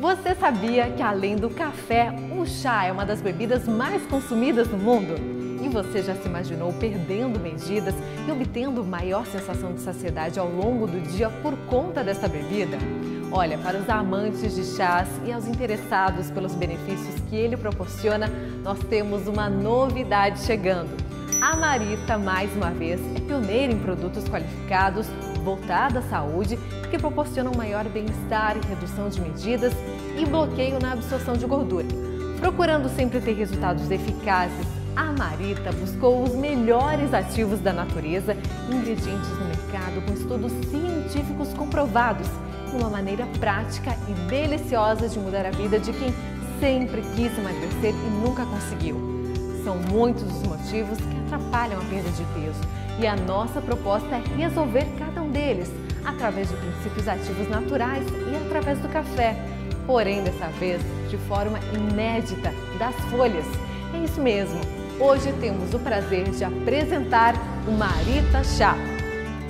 Você sabia que além do café, o chá é uma das bebidas mais consumidas no mundo? E você já se imaginou perdendo medidas e obtendo maior sensação de saciedade ao longo do dia por conta dessa bebida? Olha, para os amantes de chás e aos interessados pelos benefícios que ele proporciona, nós temos uma novidade chegando. A Marita, mais uma vez, é pioneira em produtos qualificados, voltada à saúde, que proporcionam maior bem-estar e redução de medidas e bloqueio na absorção de gordura. Procurando sempre ter resultados eficazes, a Marita buscou os melhores ativos da natureza, ingredientes no mercado com estudos científicos comprovados, e uma maneira prática e deliciosa de mudar a vida de quem sempre quis emagrecer e nunca conseguiu. São muitos os motivos que atrapalham a perda de peso e a nossa proposta é resolver cada um deles através de princípios ativos naturais e através do café. Porém, dessa vez, de forma inédita, das folhas. É isso mesmo, hoje temos o prazer de apresentar o Marita Chá.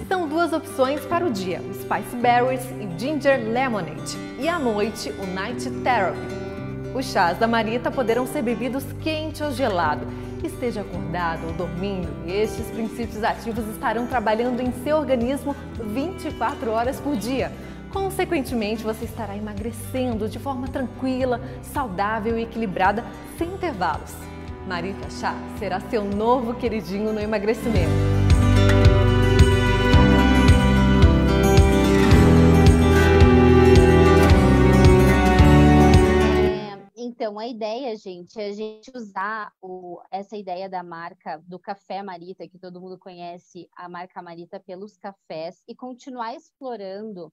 São duas opções para o dia, o Spice Berries e o Ginger Lemonade, e à noite o Night Therapy. Os chás da Marita poderão ser bebidos quente ou gelado. Esteja acordado ou dormindo, estes princípios ativos estarão trabalhando em seu organismo 24 horas por dia. Consequentemente, você estará emagrecendo de forma tranquila, saudável e equilibrada, sem intervalos. Marita Chá será seu novo queridinho no emagrecimento. Então, a ideia, gente, é a gente usar essa ideia da marca do Café Marita, que todo mundo conhece, a marca Marita pelos cafés, e continuar explorando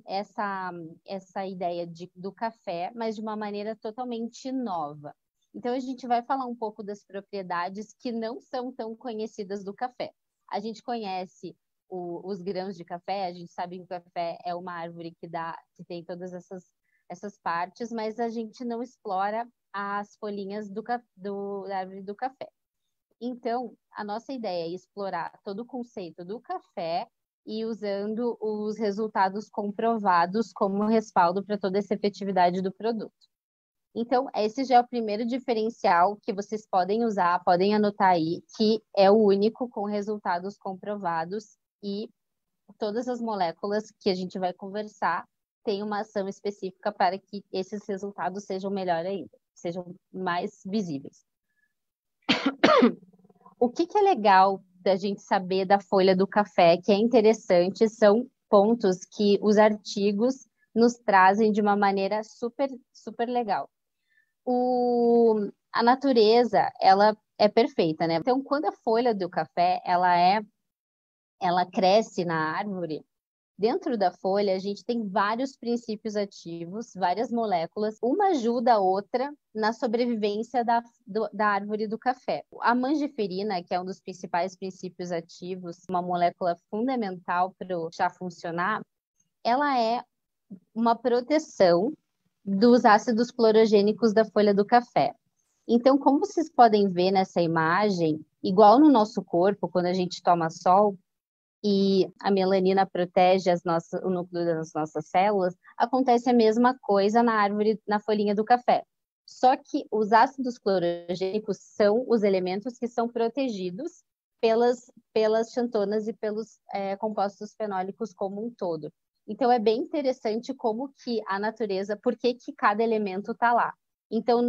essa ideia do café, mas de uma maneira totalmente nova. Então, a gente vai falar um pouco das propriedades que não são tão conhecidas do café. A gente conhece os grãos de café, a gente sabe que o café é uma árvore que tem todas essas partes, mas a gente não explora as folhinhas da árvore do café. Então, a nossa ideia é explorar todo o conceito do café e usando os resultados comprovados como respaldo para toda essa efetividade do produto. Então, esse já é o primeiro diferencial que vocês podem usar, podem anotar aí, que é o único com resultados comprovados e todas as moléculas que a gente vai conversar têm uma ação específica para que esses resultados sejam melhor ainda, sejam mais visíveis. O que é legal da gente saber da folha do café, que é interessante, são pontos que os artigos nos trazem de uma maneira super, super legal. A natureza, ela é perfeita, né? Então, quando a folha do café, ela cresce na árvore, dentro da folha, a gente tem vários princípios ativos, várias moléculas, uma ajuda a outra na sobrevivência da árvore do café. A mangiferina, que é um dos principais princípios ativos, uma molécula fundamental para o chá funcionar, ela é uma proteção dos ácidos clorogênicos da folha do café. Então, como vocês podem ver nessa imagem, igual no nosso corpo, quando a gente toma sol, e a melanina protege o núcleo das nossas células, acontece a mesma coisa na árvore, na folhinha do café. Só que os ácidos clorogênicos são os elementos que são protegidos pelas xantonas e pelos compostos fenólicos como um todo. Então, é bem interessante como que a natureza, por que cada elemento está lá. Então,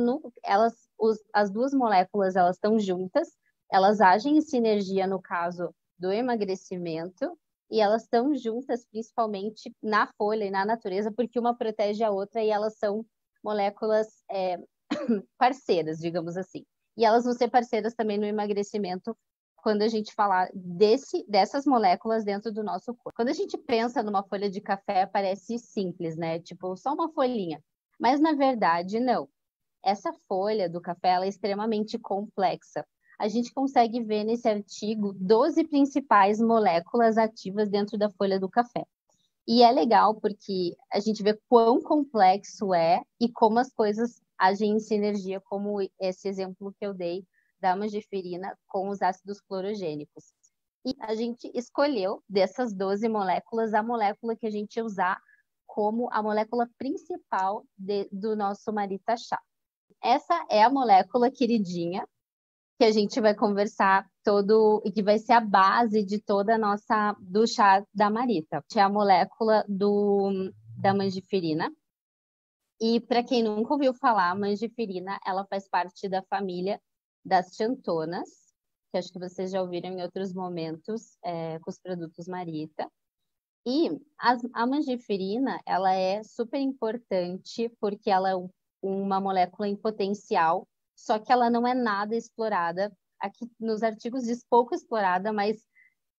as duas moléculas, elas estão juntas, elas agem em sinergia no caso do emagrecimento, e elas estão juntas principalmente na folha e na natureza, porque uma protege a outra e elas são moléculas parceiras, digamos assim. E elas vão ser parceiras também no emagrecimento quando a gente falar dessas moléculas dentro do nosso corpo. Quando a gente pensa numa folha de café, parece simples, né? Tipo, só uma folhinha. Mas, na verdade, não. Essa folha do café ela é extremamente complexa. A gente consegue ver nesse artigo 12 principais moléculas ativas dentro da folha do café. E é legal porque a gente vê quão complexo é e como as coisas agem em sinergia, como esse exemplo que eu dei da mangiferina com os ácidos clorogênicos. E a gente escolheu dessas 12 moléculas a molécula que a gente ia usar como a molécula principal do nosso Marita Chá. Essa é a molécula queridinha que a gente vai conversar e que vai ser a base de toda a do chá da Marita. É a molécula da mangiferina. E para quem nunca ouviu falar, a mangiferina, ela faz parte da família das xantonas, que acho que vocês já ouviram em outros momentos com os produtos Marita. E a mangiferina, ela é super importante porque ela é uma molécula em potencial, só que ela não é nada explorada. Aqui nos artigos diz pouco explorada, mas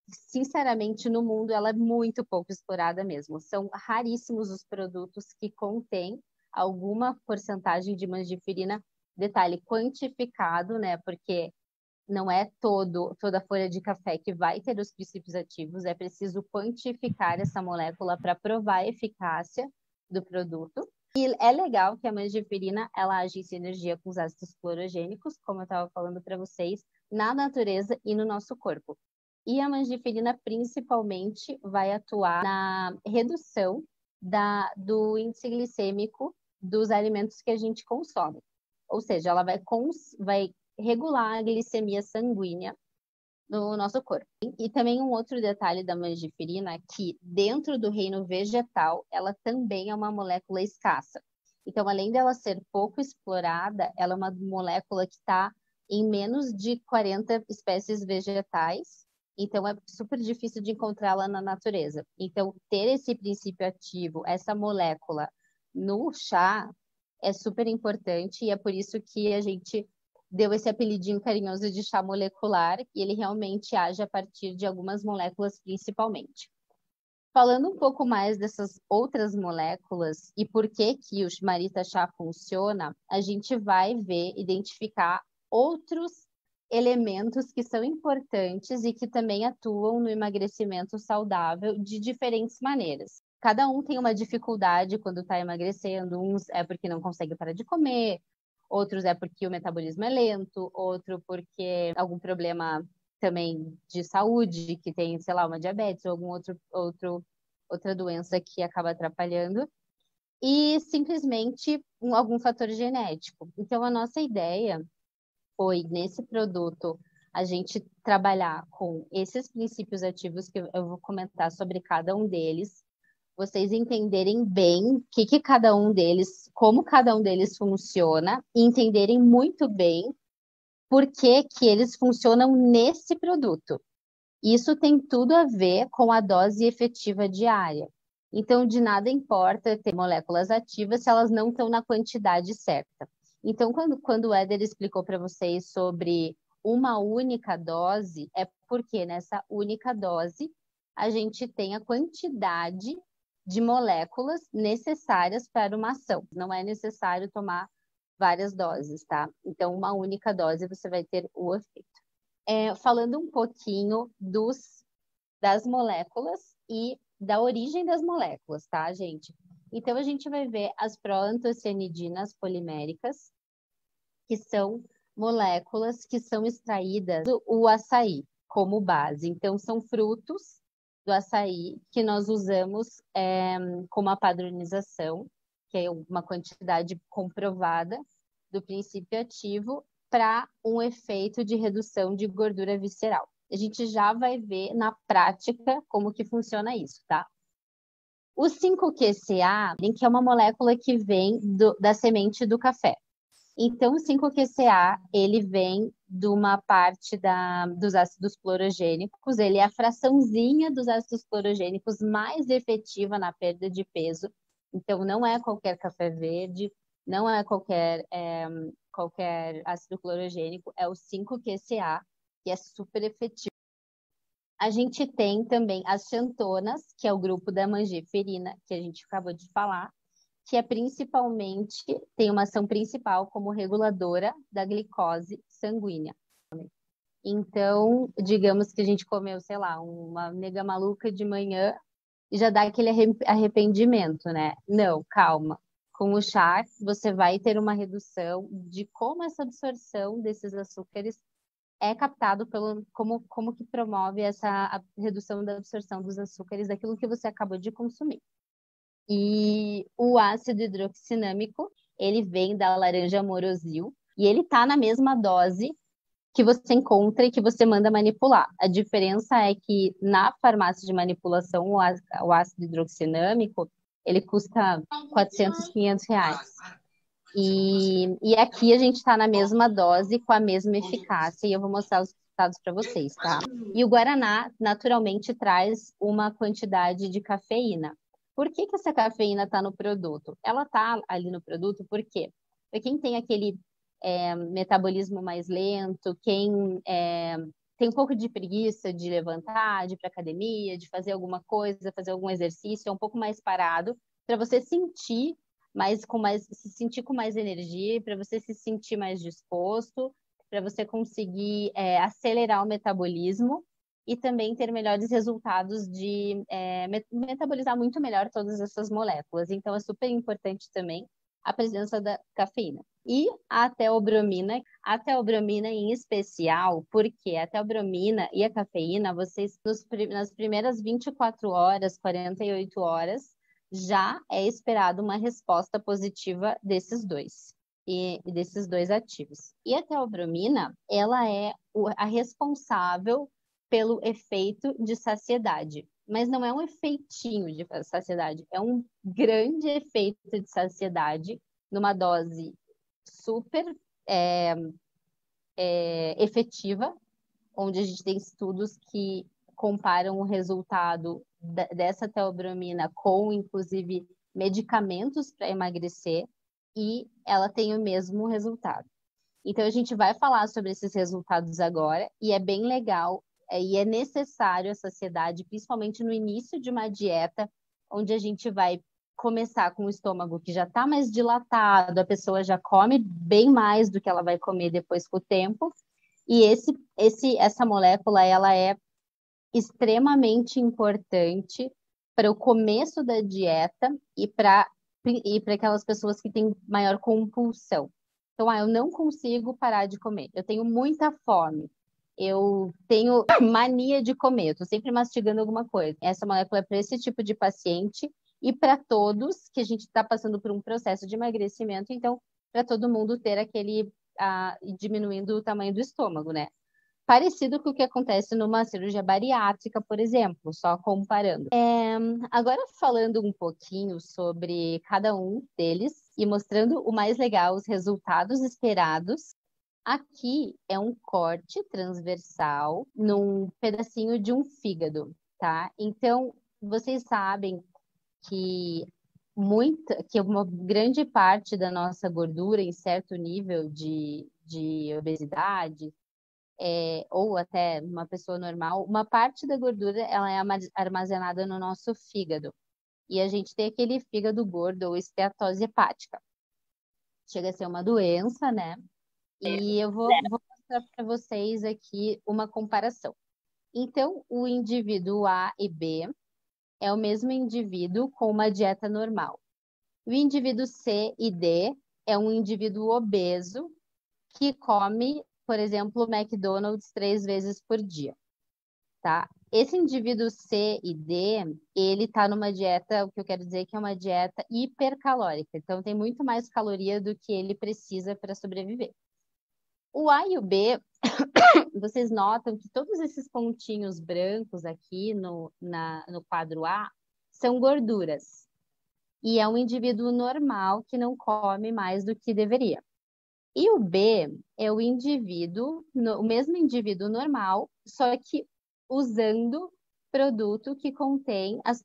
sinceramente no mundo ela é muito pouco explorada mesmo. São raríssimos os produtos que contêm alguma porcentagem de mangiferina, detalhe quantificado, né? Porque não é toda folha de café que vai ter os princípios ativos, é preciso quantificar essa molécula para provar a eficácia do produto. E é legal que a mangiferina, ela age em sinergia com os ácidos clorogênicos, como eu estava falando para vocês, na natureza e no nosso corpo. E a mangiferina, principalmente, vai atuar na redução do índice glicêmico dos alimentos que a gente consome. Ou seja, ela vai regular a glicemia sanguínea no nosso corpo. E também um outro detalhe da mangiferina é que dentro do reino vegetal, ela também é uma molécula escassa. Então, além dela ser pouco explorada, ela é uma molécula que está em menos de 40 espécies vegetais, então é super difícil de encontrá-la na natureza. Então, ter esse princípio ativo, essa molécula no chá, é super importante e é por isso que a gente deu esse apelidinho carinhoso de chá molecular e ele realmente age a partir de algumas moléculas principalmente. Falando um pouco mais dessas outras moléculas e por que o Marita Chá funciona, a gente vai identificar outros elementos que são importantes e que também atuam no emagrecimento saudável de diferentes maneiras. Cada um tem uma dificuldade quando está emagrecendo, uns é porque não consegue parar de comer, outros é porque o metabolismo é lento, outro porque algum problema também de saúde, que tem, sei lá, uma diabetes ou outra doença que acaba atrapalhando, e simplesmente algum fator genético. Então, a nossa ideia foi, nesse produto, a gente trabalhar com esses princípios ativos, que eu vou comentar sobre cada um deles, vocês entenderem bem como cada um deles funciona, e entenderem muito bem por que eles funcionam nesse produto. Isso tem tudo a ver com a dose efetiva diária. Então, de nada importa ter moléculas ativas se elas não estão na quantidade certa. Então, quando o Éder explicou para vocês sobre uma única dose, é porque nessa única dose a gente tem a quantidade de moléculas necessárias para uma ação. Não é necessário tomar várias doses, tá? Então, uma única dose você vai ter o efeito. Falando um pouquinho das moléculas e da origem das moléculas, tá, gente? Então, a gente vai ver as proantocianidinas poliméricas, que são moléculas que são extraídas do açaí como base. Então, são frutos do açaí que nós usamos como a padronização, que é uma quantidade comprovada do princípio ativo para um efeito de redução de gordura visceral. A gente já vai ver na prática como que funciona isso, tá? O 5-QCA, que é uma molécula que vem da semente do café. Então, o 5-QCA, ele vem de uma parte dos ácidos clorogênicos, ele é a fraçãozinha dos ácidos clorogênicos mais efetiva na perda de peso. Então, não é qualquer café verde, não é qualquer ácido clorogênico, é o 5-QCA, que é super efetivo. A gente tem também as xantonas, que é o grupo da mangiferina, que a gente acabou de falar, que tem uma ação principal como reguladora da glicose sanguínea. Então, digamos que a gente comeu, sei lá, uma nega maluca de manhã e já dá aquele arrependimento, né? Não, calma. Com o chá, você vai ter uma redução de como essa absorção desses açúcares é captado como que promove a redução da absorção dos açúcares daquilo que você acabou de consumir. E o ácido hidroxinâmico, ele vem da laranja amorosil e ele tá na mesma dose que você encontra e que você manda manipular. A diferença é que na farmácia de manipulação, o ácido hidroxinâmico, ele custa 400, R$ 500. E aqui a gente está na mesma dose, com a mesma eficácia, e eu vou mostrar os resultados para vocês, tá? E o Guaraná, naturalmente, traz uma quantidade de cafeína. Por que que essa cafeína está no produto? Ela está ali no produto porque para quem tem aquele metabolismo mais lento, quem tem um pouco de preguiça de levantar, de ir para academia, de fazer alguma coisa, fazer algum exercício, é um pouco mais parado, para você sentir se sentir com mais energia, para você se sentir mais disposto, para você conseguir acelerar o metabolismo e também ter melhores resultados de metabolizar muito melhor todas essas moléculas. Então, é super importante também a presença da cafeína. E a teobromina em especial, porque a teobromina e a cafeína, vocês nas primeiras 24 horas, 48 horas, já é esperado uma resposta positiva desses dois. E desses dois ativos. E a teobromina, ela é a responsável pelo efeito de saciedade. Mas não é um efeitinho de saciedade, é um grande efeito de saciedade numa dose super efetiva, onde a gente tem estudos que comparam o resultado dessa teobromina com, inclusive, medicamentos para emagrecer, e ela tem o mesmo resultado. Então, a gente vai falar sobre esses resultados agora, e é bem legal, e é necessário a saciedade, principalmente no início de uma dieta, onde a gente vai começar com o estômago que já está mais dilatado, a pessoa já come bem mais do que ela vai comer depois com o tempo, e essa molécula, ela é extremamente importante para o começo da dieta e para aquelas pessoas que têm maior compulsão. Então, eu não consigo parar de comer. Eu tenho muita fome. Eu tenho mania de comer. Eu estou sempre mastigando alguma coisa. Essa molécula é para esse tipo de paciente e para todos que a gente está passando por um processo de emagrecimento. Então, para todo mundo ter diminuindo o tamanho do estômago, né? Parecido com o que acontece numa cirurgia bariátrica, por exemplo, só comparando. Agora falando um pouquinho sobre cada um deles e mostrando o mais legal, os resultados esperados. Aqui é um corte transversal num pedacinho de um fígado, tá? Então, vocês sabem que uma grande parte da nossa gordura em certo nível de obesidade, ou até uma pessoa normal, uma parte da gordura ela é armazenada no nosso fígado. E a gente tem aquele fígado gordo ou esteatose hepática. Chega a ser uma doença, né? E eu vou mostrar para vocês aqui uma comparação. Então, o indivíduo A e B é o mesmo indivíduo com uma dieta normal. O indivíduo C e D é um indivíduo obeso que come, por exemplo, McDonald's 3 vezes por dia, tá? Esse indivíduo C e D, ele está numa dieta, o que eu quero dizer é que é uma dieta hipercalórica, então tem muito mais caloria do que ele precisa para sobreviver. O A e o B, vocês notam que todos esses pontinhos brancos aqui no quadro A são gorduras. E é um indivíduo normal que não come mais do que deveria. E o B é o mesmo indivíduo normal, só que usando produto que contém as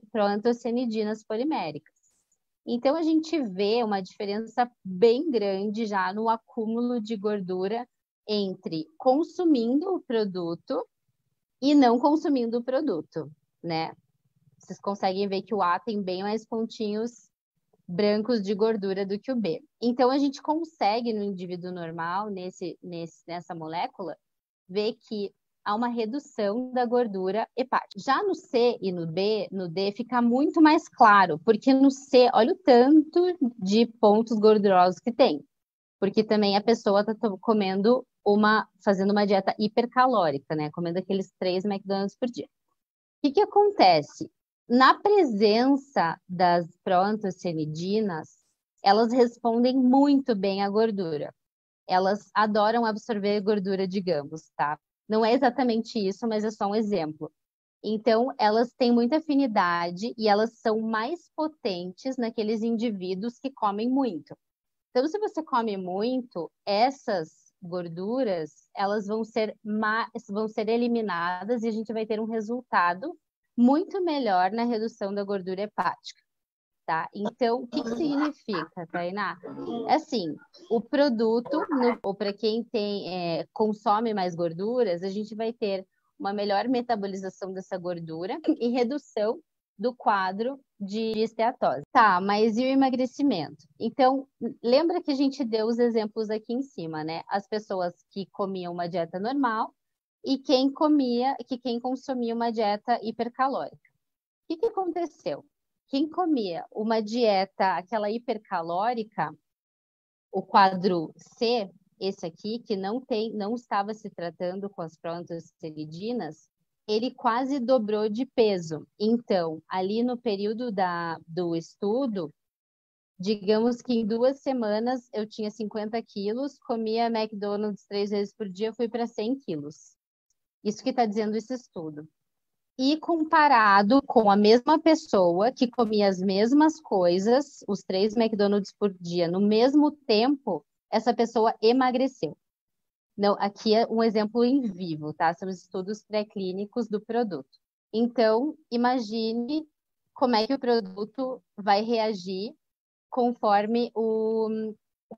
proantocianidinas poliméricas. Então, a gente vê uma diferença bem grande já no acúmulo de gordura entre consumindo o produto e não consumindo o produto, né? Vocês conseguem ver que o A tem bem mais pontinhos brancos de gordura do que o B. Então, a gente consegue no indivíduo normal, nessa molécula, ver que há uma redução da gordura hepática. Já no C e no D fica muito mais claro, porque no C, olha o tanto de pontos gordurosos que tem. Porque também a pessoa está fazendo uma dieta hipercalórica, né? Comendo aqueles 3 McDonald's por dia. O que acontece? Na presença das proantocianidinas, elas respondem muito bem à gordura. Elas adoram absorver gordura, digamos, tá? Não é exatamente isso, mas é só um exemplo. Então, elas têm muita afinidade e elas são mais potentes naqueles indivíduos que comem muito. Então, se você come muito, essas gorduras, elas vão ser eliminadas e a gente vai ter um resultado muito melhor na redução da gordura hepática, tá? Então, o que que significa, Tainá? É assim, o produto, ou para quem consome mais gorduras, a gente vai ter uma melhor metabolização dessa gordura e redução do quadro de esteatose. Tá, mas e o emagrecimento? Então, lembra que a gente deu os exemplos aqui em cima, né? As pessoas que comiam uma dieta normal e quem consumia uma dieta hipercalórica. O que que aconteceu? Quem comia uma dieta, aquela hipercalórica, o quadro C, esse aqui, que não estava se tratando com as proantocianidinas, ele quase dobrou de peso. Então, ali no período do estudo, digamos que em 2 semanas eu tinha 50 quilos, comia McDonald's 3 vezes por dia, fui para 100 quilos. Isso que está dizendo esse estudo. E comparado com a mesma pessoa que comia as mesmas coisas, os 3 McDonald's por dia, no mesmo tempo, essa pessoa emagreceu. Não, aqui é um exemplo em vivo, tá? São os estudos pré-clínicos do produto. Então, imagine como é que o produto vai reagir conforme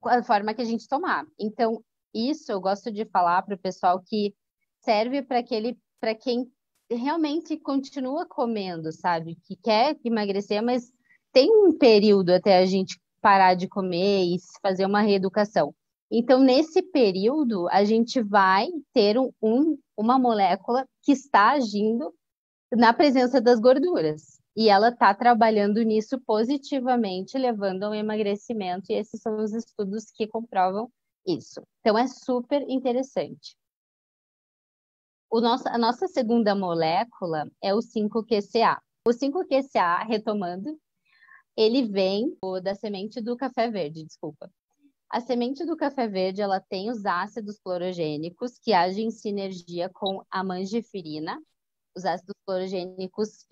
a forma que a gente tomar. Então, isso eu gosto de falar para o pessoal que serve para quem realmente continua comendo, sabe? Que quer emagrecer, mas tem um período até a gente parar de comer e fazer uma reeducação. Então, nesse período, a gente vai ter uma molécula que está agindo na presença das gorduras. E ela está trabalhando nisso positivamente, levando ao emagrecimento, e esses são os estudos que comprovam isso. Então, é super interessante. A nossa segunda molécula é o 5-QCA. O 5-QCA, retomando, ele vem da semente do café verde, desculpa. A semente do café verde, ela tem os ácidos clorogênicos que agem em sinergia com a mangifirina. Os ácidos clorogênicos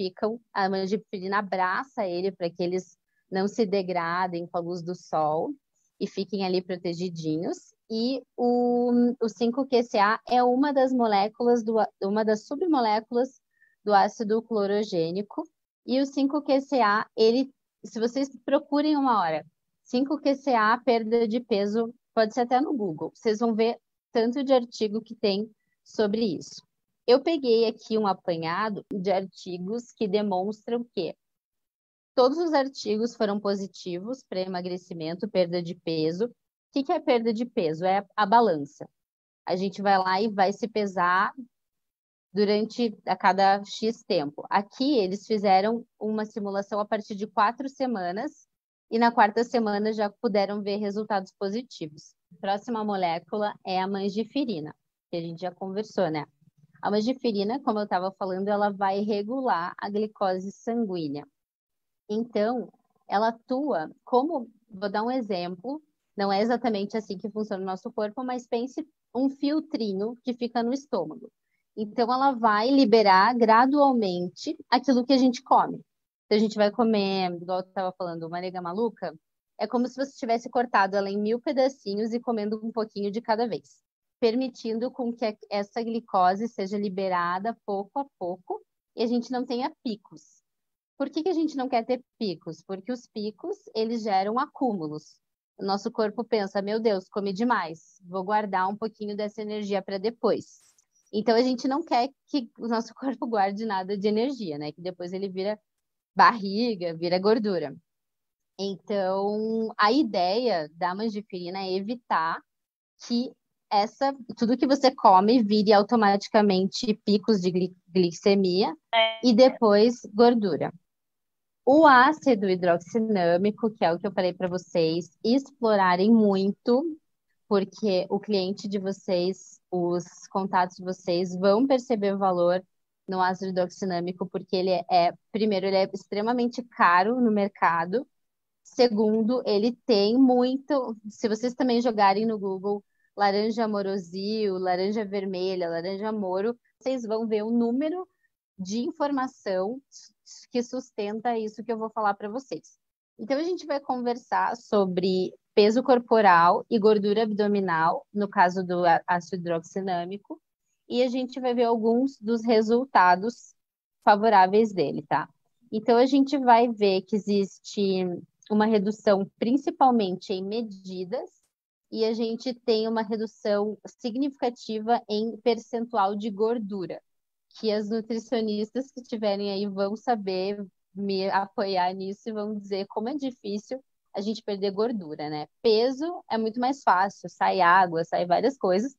a mangifirina abraça ele para que eles não se degradem com a luz do sol e fiquem ali protegidinhos. E o 5-QCA é uma das uma das submoléculas do ácido clorogênico. E o 5-QCA, se vocês procurem uma hora, 5-QCA, perda de peso, pode ser até no Google. Vocês vão ver tanto de artigo que tem sobre isso. Eu peguei aqui um apanhado de artigos que demonstram que todos os artigos foram positivos para emagrecimento, perda de peso. O que é perda de peso? É a balança. A gente vai lá e vai se pesar a cada X tempo. Aqui eles fizeram uma simulação a partir de 4 semanas e na quarta semana já puderam ver resultados positivos. A próxima molécula é a mangifirina, que a gente já conversou, né? A mangifirina, como eu estava falando, ela vai regular a glicose sanguínea. Então, ela atua vou dar um exemplo, não é exatamente assim que funciona o nosso corpo, mas pense um filtrinho que fica no estômago. Então, ela vai liberar gradualmente aquilo que a gente come. Então, a gente vai comer, igual eu estava falando, uma nega maluca, é como se você tivesse cortado ela em 1000 pedacinhos e comendo um pouquinho de cada vez, permitindo com que essa glicose seja liberada pouco a pouco e a gente não tenha picos. Por que a gente não quer ter picos? Porque os picos, eles geram acúmulos. O nosso corpo pensa, meu Deus, comi demais, vou guardar um pouquinho dessa energia para depois. Então, a gente não quer que o nosso corpo guarde nada de energia, né? Que depois ele vira barriga, vira gordura. Então, a ideia da mangifirina é evitar que tudo que você come vire automaticamente picos de glicemia e depois gordura. O ácido hidroxinâmico, que é o que eu falei para vocês explorarem muito, porque o cliente de vocês, os contatos de vocês vão perceber o valor no ácido hidroxinâmico, porque primeiro, ele é extremamente caro no mercado. Segundo, ele tem muito. Se vocês também jogarem no Google laranja amorosil, laranja vermelha, laranja moro, vocês vão ver o número de informação que sustenta isso que eu vou falar para vocês. Então, a gente vai conversar sobre peso corporal e gordura abdominal, no caso do ácido hidroxinâmico, e a gente vai ver alguns dos resultados favoráveis dele, tá? Então, a gente vai ver que existe uma redução principalmente em medidas, e a gente tem uma redução significativa em percentual de gordura, que as nutricionistas que estiverem aí vão saber me apoiar nisso e vão dizer como é difícil a gente perder gordura, né? Peso é muito mais fácil, sai água, sai várias coisas,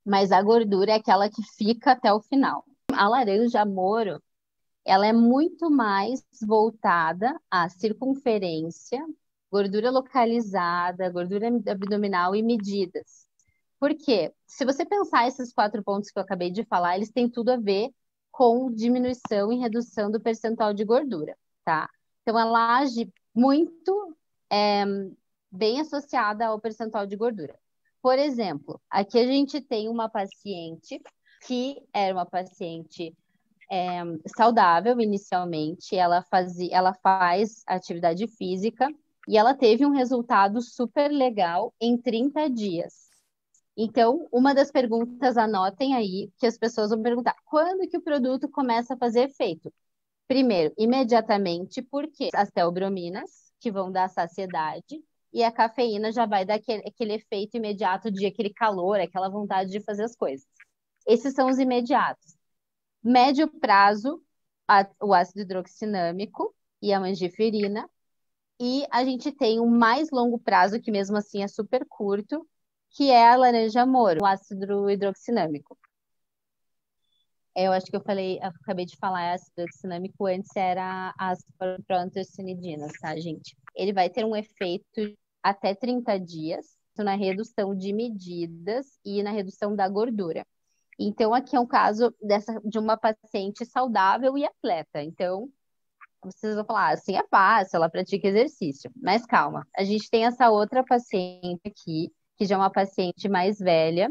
mas a gordura é aquela que fica até o final. A laranja Moro, ela é muito mais voltada à circunferência, gordura localizada, gordura abdominal e medidas. Por quê? Se você pensar esses 4 pontos que eu acabei de falar, eles têm tudo a ver com diminuição e redução do percentual de gordura, tá? Então, ela age muito bem associada ao percentual de gordura. Por exemplo, aqui a gente tem uma paciente que era uma paciente saudável inicialmente, ela faz atividade física e ela teve um resultado super legal em 30 dias. Então, uma das perguntas, anotem aí, que as pessoas vão perguntar: quando que o produto começa a fazer efeito? Primeiro, imediatamente, porque as teobrominas, que vão dar saciedade, e a cafeína já vai dar aquele efeito imediato de aquele calor, aquela vontade de fazer as coisas. Esses são os imediatos. Médio prazo, o ácido hidroxinâmico e a mangiferina. E a gente tem um mais longo prazo, que mesmo assim é super curto, que é a laranja moro, o ácido hidroxinâmico. Eu acho que eu acabei de falar ácido hidroxinâmico, antes era as proantocianidinas, tá, gente? Ele vai ter um efeito até 30 dias na redução de medidas e na redução da gordura. Então, aqui é um caso de uma paciente saudável e atleta. Então, vocês vão falar, assim é fácil, ela pratica exercício. Mas calma, a gente tem essa outra paciente aqui, que já é uma paciente mais velha,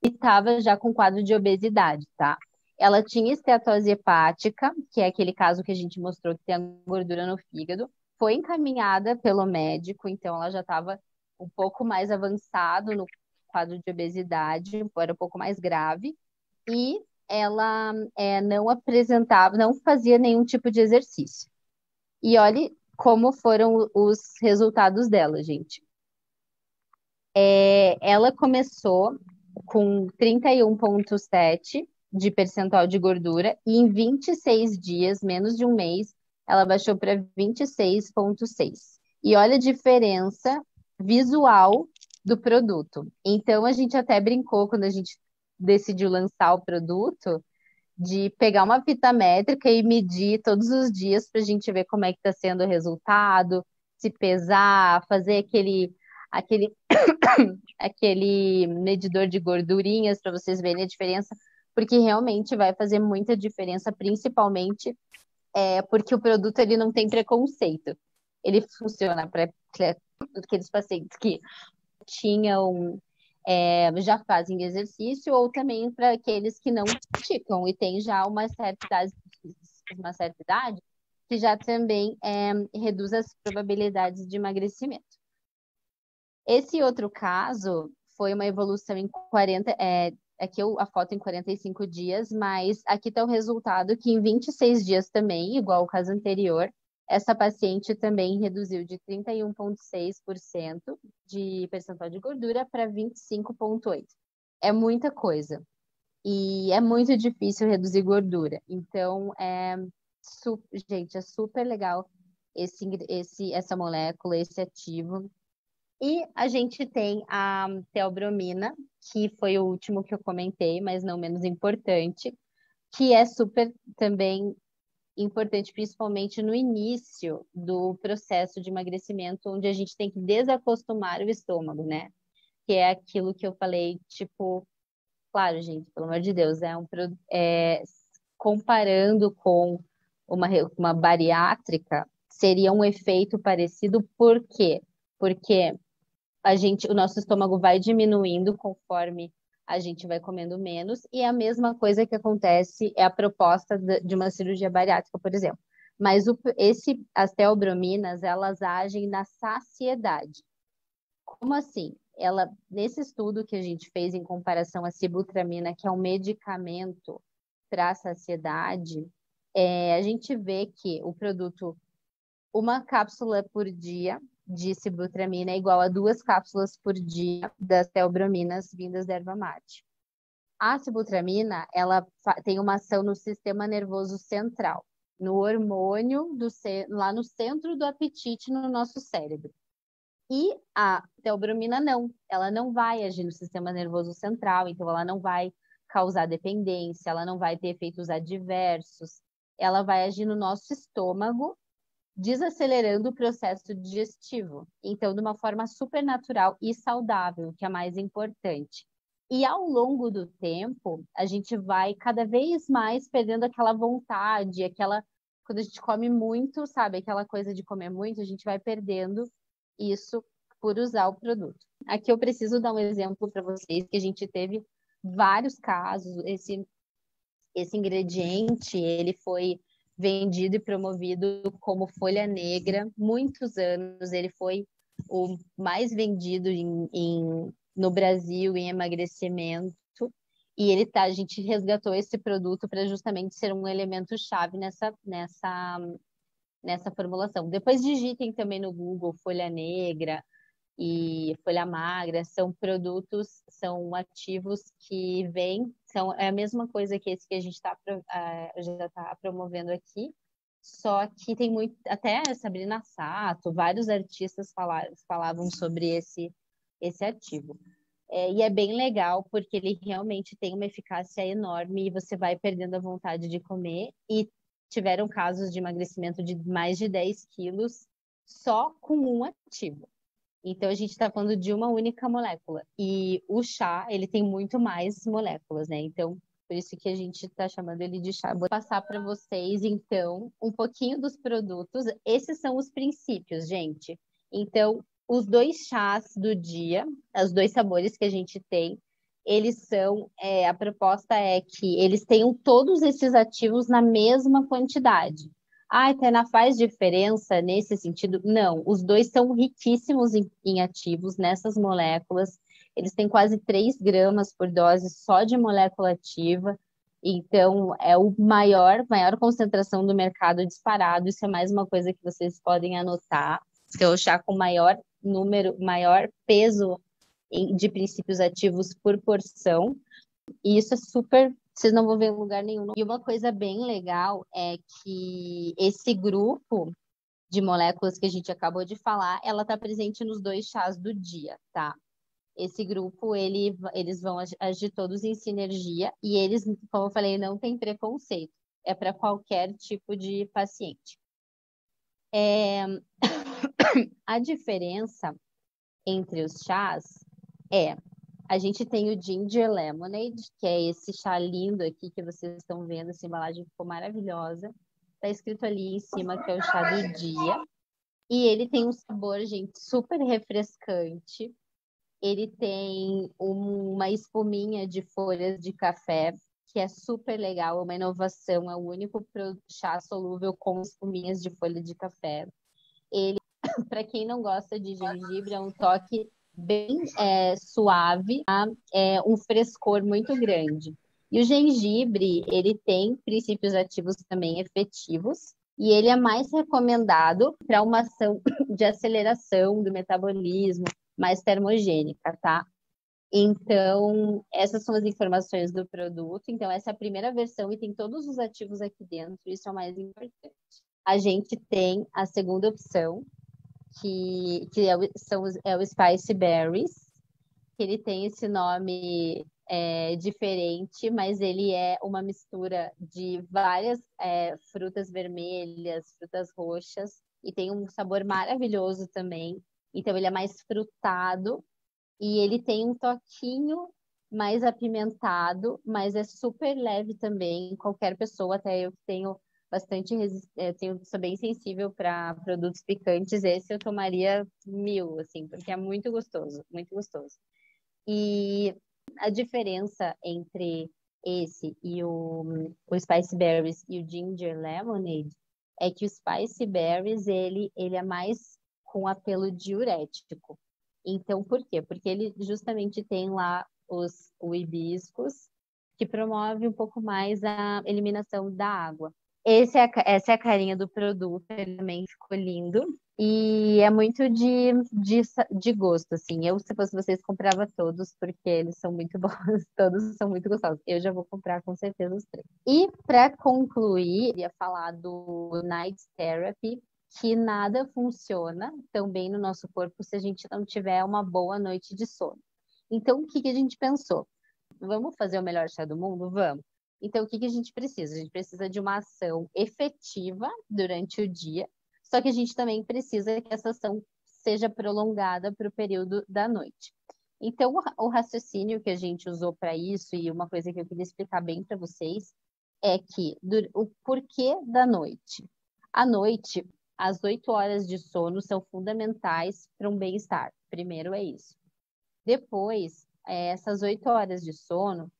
e estava já com quadro de obesidade, tá? Ela tinha esteatose hepática, que é aquele caso que a gente mostrou que tem a gordura no fígado. Foi encaminhada pelo médico, então ela já estava um pouco mais avançado no quadro de obesidade, era um pouco mais grave. E ela não apresentava, não fazia nenhum tipo de exercício. E olhe como foram os resultados dela, gente. Ela começou com 31,7 de percentual de gordura e em 26 dias, menos de um mês, ela baixou para 26,6. E olha a diferença visual do produto. Então, a gente até brincou quando a gente decidiu lançar o produto, de pegar uma fita métrica e medir todos os dias para a gente ver como é que está sendo o resultado, se pesar, fazer aquele, aquele medidor de gordurinhas para vocês verem a diferença, porque realmente vai fazer muita diferença, principalmente porque o produto ele não tem preconceito. Ele funciona para aqueles pacientes que tinham já fazem exercício, ou também para aqueles que não praticam e têm já uma certa idade, que já também reduz as probabilidades de emagrecimento. Esse outro caso foi uma evolução em 40, aqui a foto em 45 dias, mas aqui está o resultado que em 26 dias também, igual o caso anterior, essa paciente também reduziu de 31,6% de percentual de gordura para 25,8%. É muita coisa. E é muito difícil reduzir gordura. Então, gente, é super legal essa molécula, esse ativo. E a gente tem a teobromina, que foi o último que eu comentei, mas não menos importante, que é super também importante, principalmente no início do processo de emagrecimento, onde a gente tem que desacostumar o estômago, né? Que é aquilo que eu falei, tipo, claro, gente, pelo amor de Deus, comparando com uma bariátrica, seria um efeito parecido. Por quê? Porque o nosso estômago vai diminuindo conforme a gente vai comendo menos, e a mesma coisa que acontece é a proposta de uma cirurgia bariátrica, por exemplo. Mas as teobrominas, elas agem na saciedade. Como assim? Nesse estudo que a gente fez em comparação à sibutramina, que é um medicamento para a saciedade, a gente vê que o produto, uma cápsula por dia de sibutramina é igual a 2 cápsulas por dia das teobrominas vindas da erva mate. A sibutramina, ela tem uma ação no sistema nervoso central, no hormônio lá no centro do apetite no nosso cérebro. E a teobromina não, ela não vai agir no sistema nervoso central, então ela não vai causar dependência, ela não vai ter efeitos adversos, ela vai agir no nosso estômago, desacelerando o processo digestivo. Então, de uma forma super natural e saudável, que é mais importante. E ao longo do tempo, a gente vai cada vez mais perdendo aquela vontade, quando a gente come muito, sabe? Aquela coisa de comer muito, a gente vai perdendo isso por usar o produto. Aqui eu preciso dar um exemplo para vocês, que a gente teve vários casos. Esse ingrediente, ele foi vendido e promovido como folha negra, muitos anos. Ele foi o mais vendido no Brasil em emagrecimento. E a gente resgatou esse produto para justamente ser um elemento chave nessa formulação. Depois digitem também no Google folha negra e folha magra, são ativos que é a mesma coisa que esse que a gente já está promovendo aqui, só que tem muito, até Sabrina Sato, vários artistas falavam sobre esse ativo. E é bem legal, porque ele realmente tem uma eficácia enorme e você vai perdendo a vontade de comer. E tiveram casos de emagrecimento de mais de 10 quilos só com um ativo. Então, a gente está falando de uma única molécula. E o chá, ele tem muito mais moléculas, né? Então, por isso que a gente está chamando ele de chá. Vou passar para vocês, então, um pouquinho dos produtos. Esses são os princípios, gente. Então, os 2 chás do dia, os 2 sabores que a gente tem, a proposta é que eles tenham todos esses ativos na mesma quantidade. Tainá, faz diferença nesse sentido? Não, os 2 são riquíssimos em ativos nessas moléculas. Eles têm quase 3 gramas por dose só de molécula ativa. Então, é o maior concentração do mercado disparado. Isso é mais uma coisa que vocês podem anotar. Que é o chá com maior peso de princípios ativos por porção. E isso é super, vocês não vão ver em lugar nenhum. E uma coisa bem legal é que esse grupo de moléculas que a gente acabou de falar, ela está presente nos 2 chás do dia, tá? Esse grupo, eles vão agir todos em sinergia e eles, como eu falei, não tem preconceito. É para qualquer tipo de paciente. A diferença entre os chás a gente tem o Ginger Lemonade, que é esse chá lindo aqui que vocês estão vendo, essa embalagem ficou maravilhosa. Tá escrito ali em cima que é o chá do dia. E ele tem um sabor, gente, super refrescante. Ele tem uma espuminha de folhas de café, que é super legal, é uma inovação, é o único chá solúvel com espuminhas de folha de café. Ele, para quem não gosta de gengibre, é um toque bem suave, tá? É um frescor muito grande. E o gengibre, ele tem princípios ativos também efetivos, e ele é mais recomendado para uma ação de aceleração do metabolismo, mais termogênica, tá? Então, essas são as informações do produto. Então, essa é a primeira versão e tem todos os ativos aqui dentro, isso é o mais importante. A gente tem a segunda opção, que é o Spice Berries, que ele tem esse nome diferente, mas ele é uma mistura de várias frutas vermelhas, frutas roxas, e tem um sabor maravilhoso também. Então, ele é mais frutado e ele tem um toquinho mais apimentado, mas é super leve também. Qualquer pessoa, até eu que tenho bastante sou bem sensível para produtos picantes, esse eu tomaria 1000, assim, porque é muito gostoso, muito gostoso. E a diferença entre esse e o Spice Berries e o Ginger Lemonade é que o Spice Berries, ele é mais com apelo diurético. Então, por quê? Porque ele justamente tem lá o hibiscus, que promove um pouco mais a eliminação da água. Essa é a carinha do produto, ele também ficou lindo. E é muito de gosto, assim. Eu, se fosse vocês, comprava todos, porque eles são muito bons, todos são muito gostosos. Eu já vou comprar com certeza os 3. E para concluir, eu ia falar do Night Therapy, que nada funciona tão bem no nosso corpo se a gente não tiver uma boa noite de sono. Então, o que que a gente pensou? Vamos fazer o melhor chá do mundo? Vamos. Então, o que que a gente precisa? A gente precisa de uma ação efetiva durante o dia, só que a gente também precisa que essa ação seja prolongada para o período da noite. Então, o raciocínio que a gente usou para isso, e uma coisa que eu queria explicar bem para vocês, é que o porquê da noite. À noite, as 8 horas de sono são fundamentais para um bem-estar. Primeiro é isso. Depois, essas 8 horas de sono,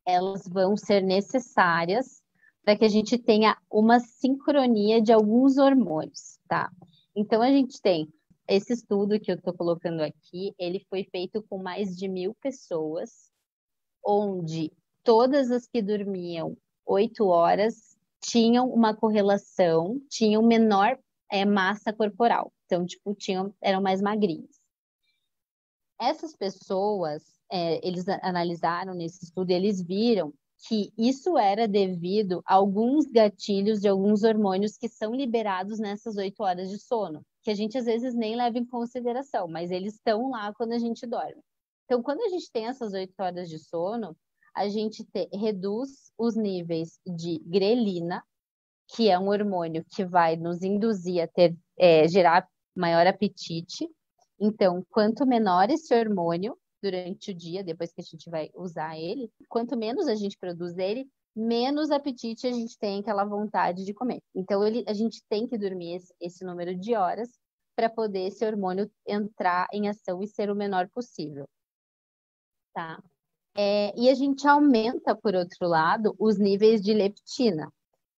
elas vão ser necessárias para que a gente tenha uma sincronia de alguns hormônios, tá? Então, a gente tem esse estudo que eu estou colocando aqui, ele foi feito com mais de 1000 pessoas, onde todas as que dormiam 8 horas tinham uma correlação, tinham menor massa corporal. Então, tipo, eram mais magrinhas. Essas pessoas, eles analisaram nesse estudo e eles viram que isso era devido a alguns gatilhos de alguns hormônios que são liberados nessas 8 horas de sono, que a gente às vezes nem leva em consideração, mas eles estão lá quando a gente dorme. Então, quando a gente tem essas 8 horas de sono, a gente reduz os níveis de grelina, que é um hormônio que vai nos induzir a gerar maior apetite. Então, quanto menor esse hormônio durante o dia, depois que a gente vai usar ele, quanto menos a gente produz ele, menos apetite a gente tem, aquela vontade de comer. Então, a gente tem que dormir esse número de horas para poder esse hormônio entrar em ação e ser o menor possível. Tá? E a gente aumenta, por outro lado, os níveis de leptina,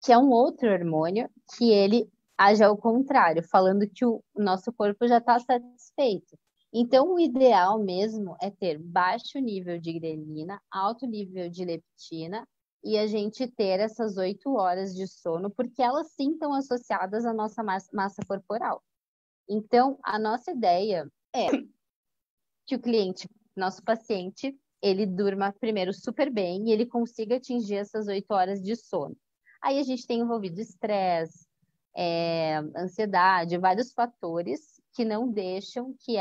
que é um outro hormônio que ele age ao contrário, falando que o nosso corpo já está satisfeito. Então, o ideal mesmo é ter baixo nível de grelina, alto nível de leptina e a gente ter essas 8 horas de sono, porque elas sim estão associadas à nossa massa corporal. Então, a nossa ideia é que o cliente, nosso paciente, ele durma primeiro super bem e ele consiga atingir essas 8 horas de sono. Aí a gente tem envolvido estresse, ansiedade, vários fatores que não deixam que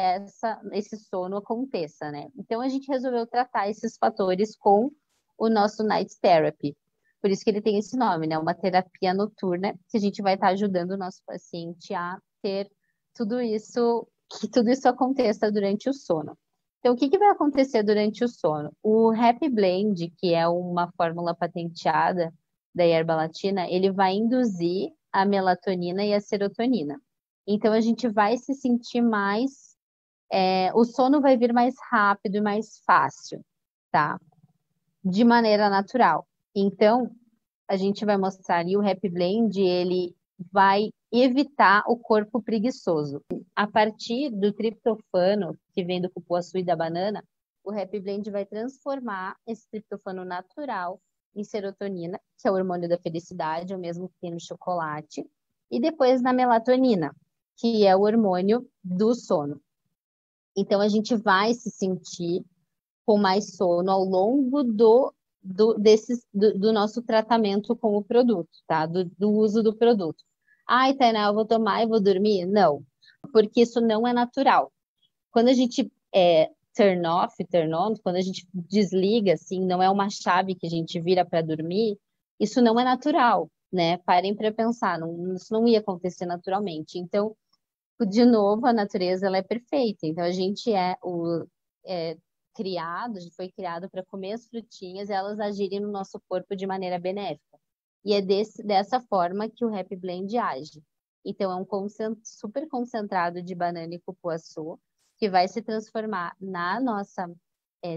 esse sono aconteça, né? Então a gente resolveu tratar esses fatores com o nosso Night Therapy. Por isso que ele tem esse nome, né? Uma terapia noturna, que a gente vai estar ajudando o nosso paciente a ter tudo isso, que tudo isso aconteça durante o sono. Então, o que vai acontecer durante o sono? O Happy Blend, que é uma fórmula patenteada da Yerba Latina, ele vai induzir a melatonina e a serotonina. Então, a gente vai se sentir mais... o sono vai vir mais rápido e mais fácil, tá? De maneira natural. Então, a gente vai mostrar ali o Happy Blend, ele vai evitar o corpo preguiçoso. A partir do triptofano, que vem do cupuaçu e da banana, o Happy Blend vai transformar esse triptofano natural em serotonina, que é o hormônio da felicidade, o mesmo que tem no chocolate, e depois na melatonina, que é o hormônio do sono. Então, a gente vai se sentir com mais sono ao longo do nosso tratamento com o produto, tá? Do uso do produto. Ai, Tainá, eu vou tomar e vou dormir? Não, porque isso não é natural. Quando a gente turn off, turn on, quando a gente desliga, assim, não é uma chave que a gente vira para dormir, isso não é natural, né? Parem para pensar, isso não ia acontecer naturalmente. Então, de novo, a natureza ela é perfeita. Então, a gente foi criado para comer as frutinhas e elas agirem no nosso corpo de maneira benéfica. E é dessa forma que o Happy Blend age. Então, é um super concentrado de banana e cupuaçu, que vai se transformar na nossa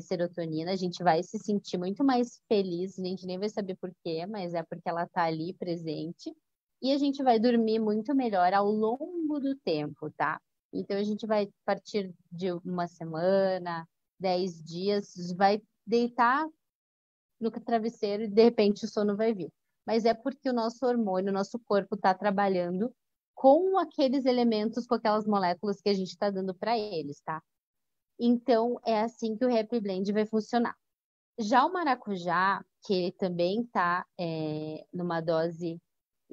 serotonina. A gente vai se sentir muito mais feliz, a gente nem vai saber por quê, mas é porque ela está ali presente. E a gente vai dormir muito melhor ao longo do tempo, tá? Então, a gente vai, a partir de uma semana, 10 dias, vai deitar no travesseiro e, de repente, o sono vai vir. Mas é porque o nosso hormônio, o nosso corpo está trabalhando com aqueles elementos, com aquelas moléculas que a gente está dando para eles, tá? Então, é assim que o Happy Blend vai funcionar. Já o maracujá, que ele também está numa dose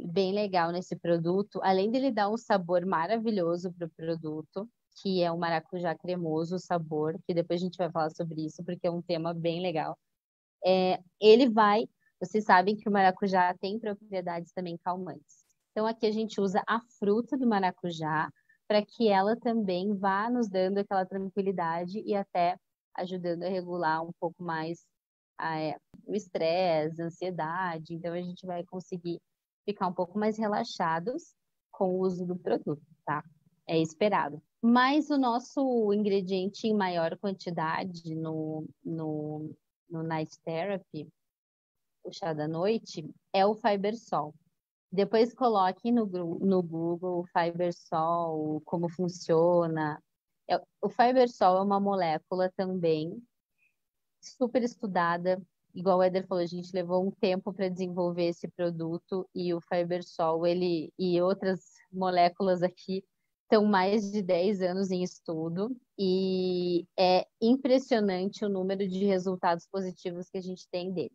bem legal nesse produto, além dele dar um sabor maravilhoso para o produto, que é o maracujá cremoso, o sabor, que depois a gente vai falar sobre isso, porque é um tema bem legal. Vocês sabem que o maracujá tem propriedades também calmantes. Então, aqui a gente usa a fruta do maracujá para que ela também vá nos dando aquela tranquilidade e até ajudando a regular um pouco mais o estresse, a ansiedade. Então, a gente vai conseguir ficar um pouco mais relaxados com o uso do produto, tá? É esperado. Mas o nosso ingrediente em maior quantidade no Night Therapy, o chá da noite, é o Fibersol. Depois coloque no Google o Fibersol, como funciona. O Fibersol é uma molécula também super estudada. Igual o Éder falou, a gente levou um tempo para desenvolver esse produto e o Fibersol, ele e outras moléculas aqui estão mais de 10 anos em estudo e é impressionante o número de resultados positivos que a gente tem dele.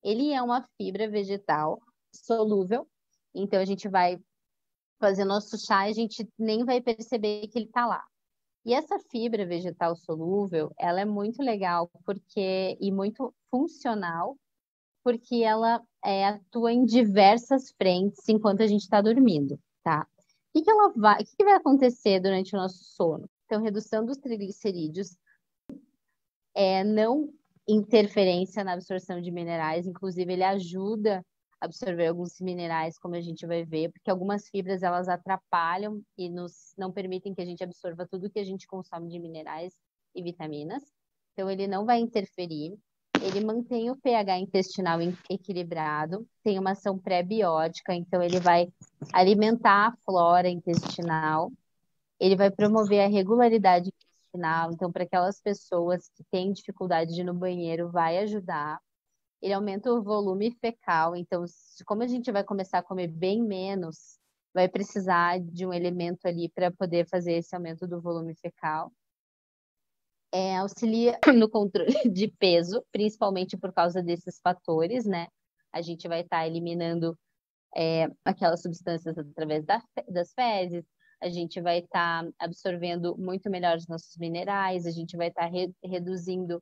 Ele é uma fibra vegetal solúvel, então a gente vai fazer nosso chá e a gente nem vai perceber que ele está lá. E essa fibra vegetal solúvel, ela é muito legal e muito funcional, porque ela atua em diversas frentes enquanto a gente está dormindo, tá? O que vai acontecer durante o nosso sono? Então, redução dos triglicerídeos, não interferência na absorção de minerais, inclusive ele ajuda a absorver alguns minerais, como a gente vai ver, porque algumas fibras elas atrapalham e não permitem que a gente absorva tudo que a gente consome de minerais e vitaminas. Então ele não vai interferir. Ele mantém o pH intestinal equilibrado, tem uma ação pré-biótica, então ele vai alimentar a flora intestinal, ele vai promover a regularidade intestinal, então para aquelas pessoas que têm dificuldade de ir no banheiro, vai ajudar. Ele aumenta o volume fecal, então como a gente vai começar a comer bem menos, vai precisar de um elemento ali para poder fazer esse aumento do volume fecal. Auxilia no controle de peso, principalmente por causa desses fatores, né? A gente vai estar eliminando aquelas substâncias através das fezes, a gente vai estar absorvendo muito melhor os nossos minerais, a gente vai estar reduzindo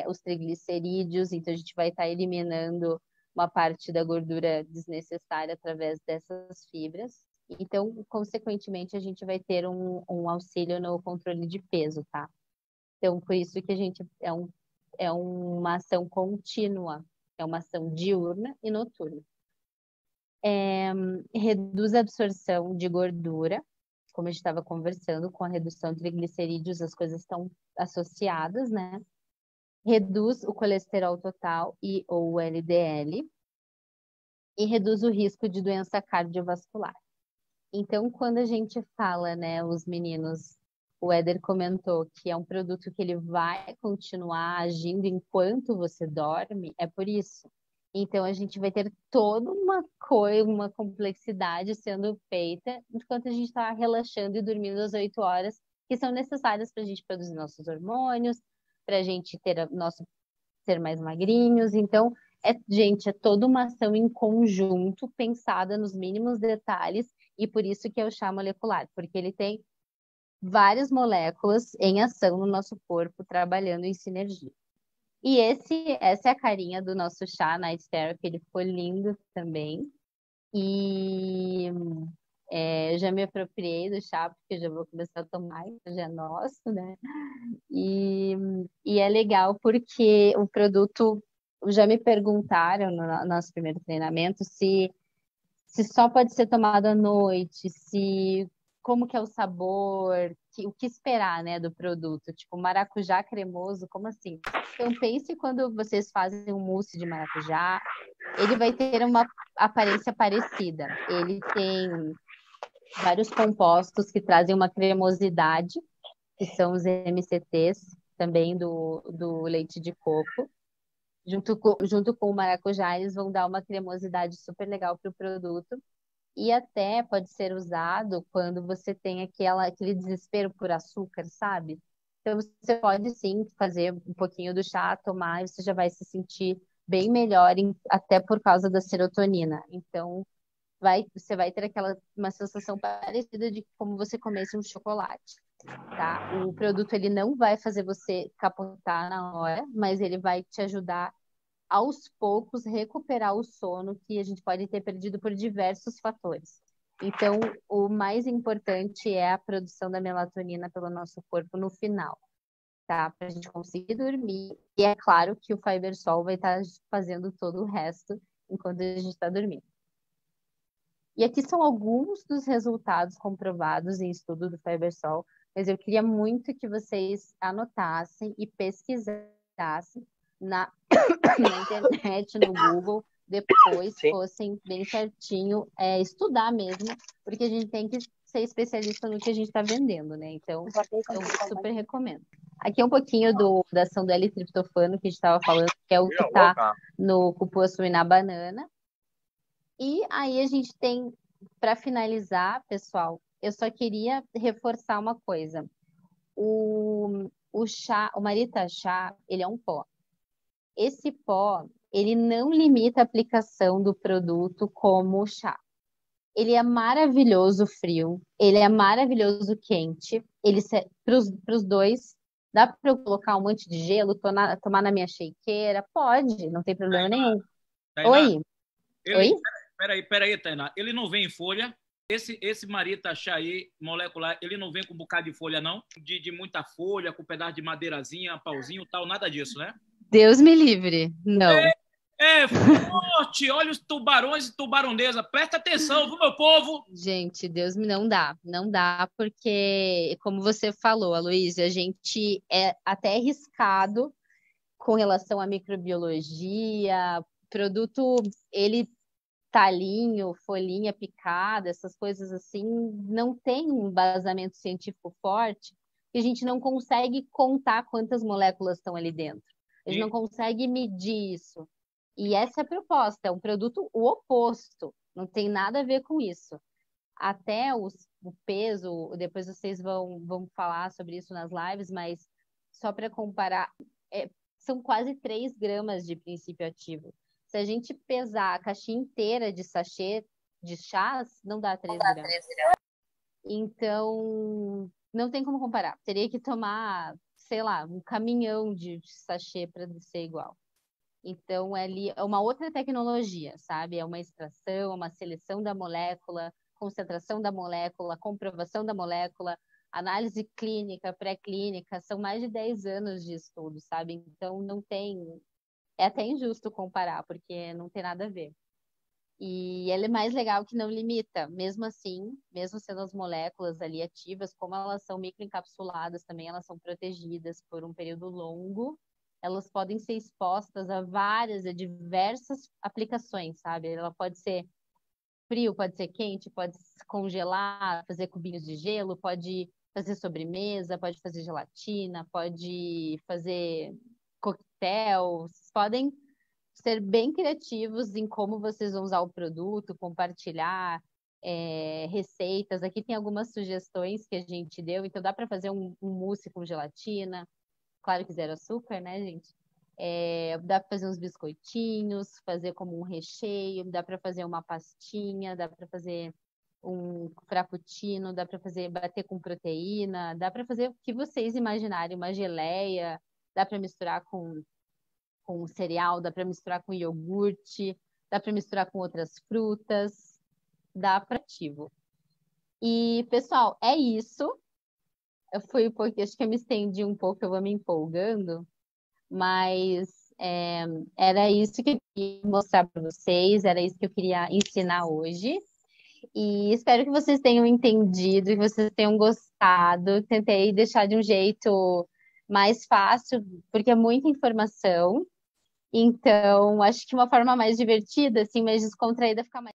os triglicerídeos, então a gente vai estar eliminando uma parte da gordura desnecessária através dessas fibras. Então, consequentemente, a gente vai ter um auxílio no controle de peso, tá? Então, por isso que a gente é uma ação contínua, é uma ação diurna e noturna. Reduz a absorção de gordura, como a gente estava conversando, com a redução de triglicerídeos, as coisas estão associadas, né? Reduz o colesterol total ou o LDL e reduz o risco de doença cardiovascular. Então, quando a gente fala, né, os meninos, o Éder comentou que é um produto que ele vai continuar agindo enquanto você dorme, é por isso. Então, a gente vai ter toda uma complexidade sendo feita enquanto a gente está relaxando e dormindo as 8 horas, que são necessárias para a gente produzir nossos hormônios, para a gente ser mais magrinhos. Então, gente, é toda uma ação em conjunto, pensada nos mínimos detalhes, e por isso que é o chá molecular, porque ele tem várias moléculas em ação no nosso corpo, trabalhando em sinergia. E essa é a carinha do nosso chá Night Therapy, ele ficou lindo também. E Eu já me apropriei do chá, porque eu já vou começar a tomar, então já é nosso, né? E é legal porque o produto, já me perguntaram no nosso primeiro treinamento se só pode ser tomado à noite, se como que é o sabor, o que esperar, né, do produto, tipo maracujá cremoso, como assim? Então pense quando vocês fazem um mousse de maracujá, ele vai ter uma aparência parecida. Ele tem vários compostos que trazem uma cremosidade, que são os MCTs, também do leite de coco. Junto com o maracujá, eles vão dar uma cremosidade super legal para o produto. E até pode ser usado quando você tem aquele desespero por açúcar, sabe? Então você pode sim fazer um pouquinho do chá, tomar, e você já vai se sentir bem melhor, até por causa da serotonina. Então você vai ter uma sensação parecida de como você comesse um chocolate, tá? O produto ele não vai fazer você capotar na hora, mas ele vai te ajudar aos poucos recuperar o sono que a gente pode ter perdido por diversos fatores. Então, o mais importante é a produção da melatonina pelo nosso corpo no final, tá? Para a gente conseguir dormir. E é claro que o Fibersol vai estar fazendo todo o resto enquanto a gente está dormindo. E aqui são alguns dos resultados comprovados em estudo do Fibersol, mas eu queria muito que vocês anotassem e pesquisassem na, na internet, no Google, depois Sim. fossem bem certinho, estudar mesmo, porque a gente tem que ser especialista no que a gente está vendendo, né? Então, eu super recomendo. Aqui é um pouquinho da ação do L-triptofano que a gente estava falando, que é o que está no cupuaçu e na banana. E aí a gente tem, para finalizar, pessoal, eu só queria reforçar uma coisa. O chá, o Marita Chá, ele é um pó. Esse pó, ele não limita a aplicação do produto como o chá. Ele é maravilhoso frio, ele é maravilhoso quente. Para os dois, dá para eu colocar um monte de gelo, tomar na minha shakeira? Pode, não tem problema nenhum. Tainá, Oi? Oi? Peraí, Tainá. Ele não vem em folha? Esse Marita Chá aí, molecular, ele não vem com um bocado de folha, não? De muita folha, com um pedaço de madeirazinha, pauzinho e tal, nada disso, né? Deus me livre, não. É forte! Olha os tubarões e tubaronesa. Presta atenção, viu, meu povo? Gente, Deus me não dá, porque, como você falou, Aloysio, a gente é até arriscado com relação à microbiologia, produto, ele talinho, folhinha picada, essas coisas assim, não tem um embasamento científico forte, e a gente não consegue contar quantas moléculas estão ali dentro. A gente não consegue medir isso. E essa é a proposta, é um produto o oposto, não tem nada a ver com isso. Até o peso, depois vocês vão falar sobre isso nas lives, mas só para comparar, são quase 3 gramas de princípio ativo. Se a gente pesar a caixinha inteira de sachê de chás, não dá 3 gramas. Então, não tem como comparar. Teria que tomar, sei lá, um caminhão de sachê para ser igual. Então, ali é uma outra tecnologia, sabe? É uma extração, uma seleção da molécula, concentração da molécula, comprovação da molécula, análise clínica, pré-clínica, são mais de 10 anos de estudo, sabe? Então, não tem. É até injusto comparar, porque não tem nada a ver. E ele é mais legal que não limita, mesmo assim, mesmo sendo as moléculas ali ativas, como elas são microencapsuladas também, elas são protegidas por um período longo, elas podem ser expostas a diversas aplicações, sabe? Ela pode ser frio, pode ser quente, pode congelar, fazer cubinhos de gelo, pode fazer sobremesa, pode fazer gelatina, pode fazer coquetel, podem ser bem criativos em como vocês vão usar o produto, compartilhar receitas. Aqui tem algumas sugestões que a gente deu, então dá para fazer um mousse com gelatina, claro que zero açúcar, né, gente? Dá para fazer uns biscoitinhos, fazer como um recheio, dá para fazer uma pastinha, dá para fazer um frappuccino, dá para fazer bater com proteína, dá para fazer o que vocês imaginarem, uma geleia, dá para misturar com cereal, dá para misturar com iogurte, dá para misturar com outras frutas, dá para ativo. E, pessoal, é isso. Eu fui porque acho que eu me estendi um pouco, eu vou me empolgando, mas era isso que eu queria mostrar para vocês, era isso que eu queria ensinar hoje. E espero que vocês tenham entendido e vocês tenham gostado. Tentei deixar de um jeito mais fácil, porque é muita informação. Então, acho que uma forma mais divertida, assim, mais descontraída, fica mais